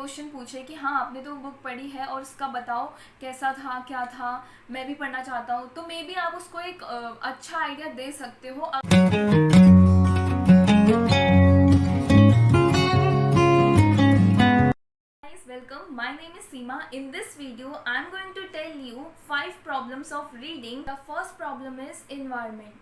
Question पूछे कि हाँ आपने तो बुक पढ़ी है और उसका बताओ कैसा था, क्या था, मैं भी पढ़ना चाहता हूँ, तो मे बी आप उसको एक अच्छा आइडिया दे सकते हो। Guys, welcome. My name is Seema. In this video, I am going to tell you 5 problems of reading. The first problem is environment.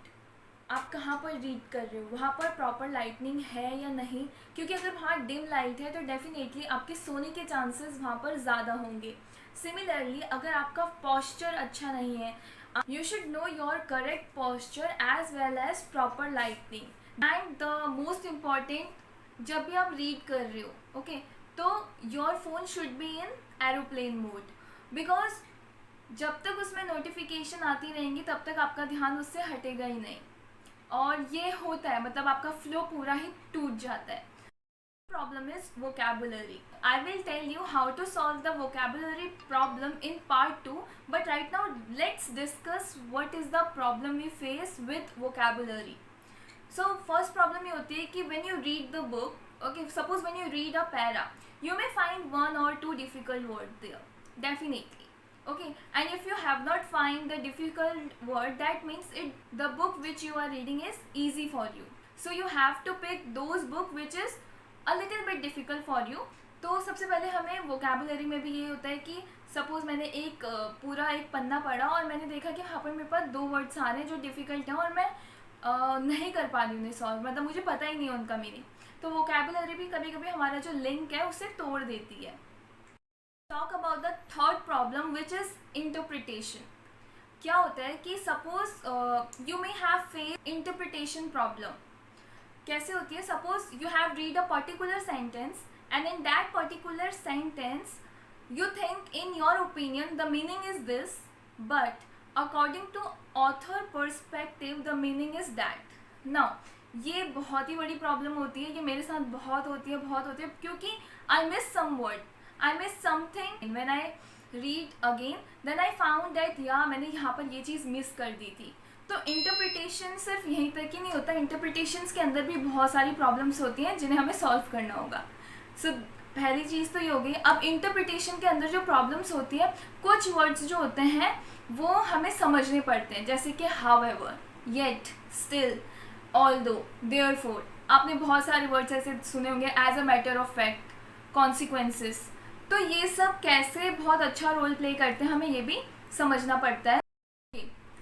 आप कहाँ पर रीड कर रहे हो, वहाँ पर प्रॉपर लाइटनिंग है या नहीं, क्योंकि अगर वहाँ डिम लाइट है तो डेफिनेटली आपके सोने के चांसेस वहाँ पर ज़्यादा होंगे। सिमिलरली अगर आपका पॉस्चर अच्छा नहीं है, you should know your correct posture as well as proper lightning. And the most important, जब भी आप रीड कर रहे हो ओके तो your phone should be in aeroplane mode, because जब तक उसमें नोटिफिकेशन आती रहेंगी तब तक आपका ध्यान उससे हटेगा ही नहीं, और ये होता है मतलब आपका फ्लो पूरा ही टूट जाता है। Problem is vocabulary. I will tell you how to solve the vocabulary problem in part 2, but right now let's discuss what is the problem we face with vocabulary. So first problem ये होती है कि when you read the book, okay, suppose when you read a para, you may find one or two difficult words there, definitely. Okay, and if you have not find the difficult word, that means the book which you are reading is easy for you. So you have to pick those book which is a little bit difficult for you. तो सबसे पहले हमें vocabulary में भी ये होता है कि सपोज मैंने एक पूरा एक पन्ना पढ़ा और मैंने देखा कि यहाँ पर मेरे पास 2 वर्ड्स आ रहे हैं जो डिफ़िकल्ट हैं और मैं नहीं कर पा रही हूँ उन्हें सॉल्व, मतलब मुझे पता ही नहीं है उनका मीनिंग। तो वोकेबुलरी भी कभी कभी हमारा जो लिंक है उसे तोड़ देती है। Talk about the third problem which is interpretation. क्या होता है कि suppose you may have face interpretation problem. कैसे होती है, suppose you have read a particular sentence and in that particular sentence you think in your opinion the meaning is this, but according to author perspective the meaning is that. Now ये बहुत ही बड़ी problem होती है, ये मेरे साथ बहुत होती है क्योंकि I miss some word, I miss something when I read again, then I found that यार मैंने यहाँ पर ये चीज़ मिस कर दी थी। तो इंटरप्रिटेशन सिर्फ यहीं तक ही नहीं होता, इंटरप्रिटेशंस के अंदर भी बहुत सारी प्रॉब्लम्स होती हैं जिन्हें हमें सॉल्व करना होगा। सो पहली चीज़ तो ये हो गई। अब इंटरप्रिटेशन के अंदर जो प्रॉब्लम्स होती है, कुछ वर्ड्स जो होते हैं वो हमें समझने पड़ते हैं, जैसे कि however, yet, still, although, therefore. आपने बहुत सारे वर्ड्स ऐसे सुने होंगे, as a matter of fact, consequences. तो ये सब कैसे बहुत अच्छा रोल प्ले करते हैं हमें ये भी समझना पड़ता है।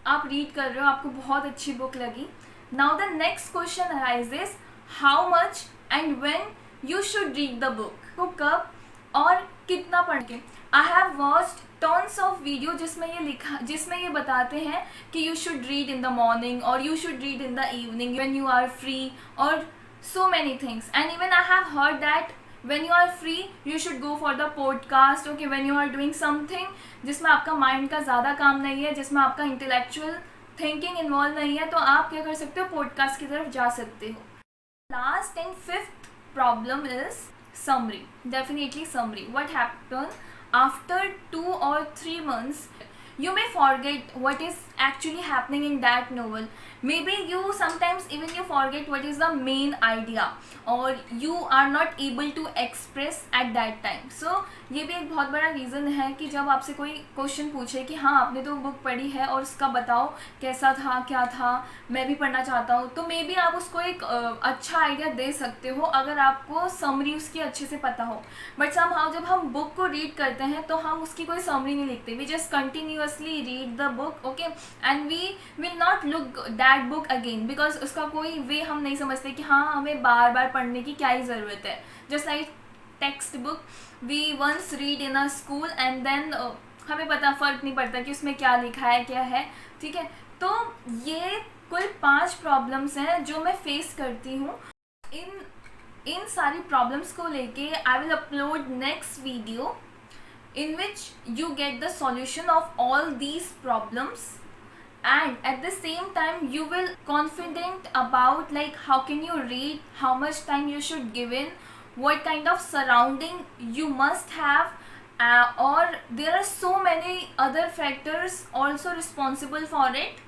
आप रीड कर रहे हो, आपको बहुत अच्छी बुक लगी। Now the next question arises, how much and when you should read the book. को कब और कितना पढ़ के। I have watched tons of video जिसमें ये बताते हैं कि you should read in the morning और you should read in the evening when you are free, और so many things. And even I have heard that when you are free you should go for the podcast. Okay, when you are doing something जिसमें आपका mind का ज़्यादा काम नहीं है, जिसमें आपका इंटेलेक्चुअल थिंकिंग इन्वॉल्व नहीं है, तो आप क्या कर सकते हो, पॉडकास्ट की तरफ जा सकते हो। Last and fifth problem is summary. Definitely summary. What happened after 2 or 3 months, you may forget what is actually happening in that novel. Maybe you sometimes even you forget what is the main idea, or you are not able to express at that time. So ये भी एक बहुत बड़ा reason है कि जब आपसे कोई क्वेश्चन पूछे कि हाँ आपने तो बुक पढ़ी है और उसका बताओ कैसा था, क्या था, मैं भी पढ़ना चाहता हूँ, तो मे बी आप उसको एक अच्छा आइडिया दे सकते हो अगर आपको समरी उसकी अच्छे से पता हो। बट समहाउ जब हम बुक को रीड करते हैं तो हम उसकी कोई समरी नहीं लिखते, we just continuously read the book, okay, and we will not look that book again, because उसका कोई वे हम नहीं समझते कि हाँ हमें बार बार पढ़ने की क्या ही ज़रूरत है। Just like textbook we once read in a school and then हमें पता फ़र्क नहीं पड़ता कि उसमें क्या लिखा है, क्या है, ठीक है। तो ये कुल 5 प्रॉब्लम्स हैं जो मैं फेस करती हूँ। इन सारी प्रॉब्लम्स को लेके I will upload next video in which you get the solution of all these problems, and at the same time you will confident about like how can you read, how much time you should give in, what kind of surrounding you must have, or there are so many other factors also responsible for it.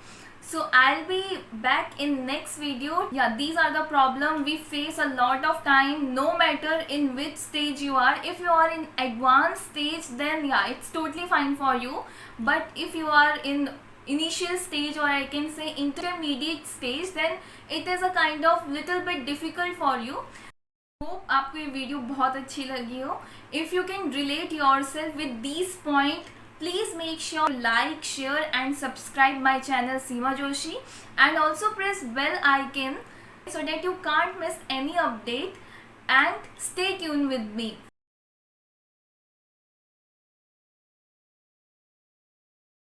So I'll be back in next video. Yeah, these are the problem we face a lot of time, no matter in which stage you are. If you are in advanced stage, then yeah, it's totally fine for you. But if you are in initial stage, or I can say intermediate stage, then it is a kind of little bit difficult for you. Hope आपको ये video बहुत अच्छी लगी हो. If you can relate your self with these point, please make sure to like, share and subscribe my channel Seema Joshi, and also press bell icon so that you can't miss any update, and stay tuned with me.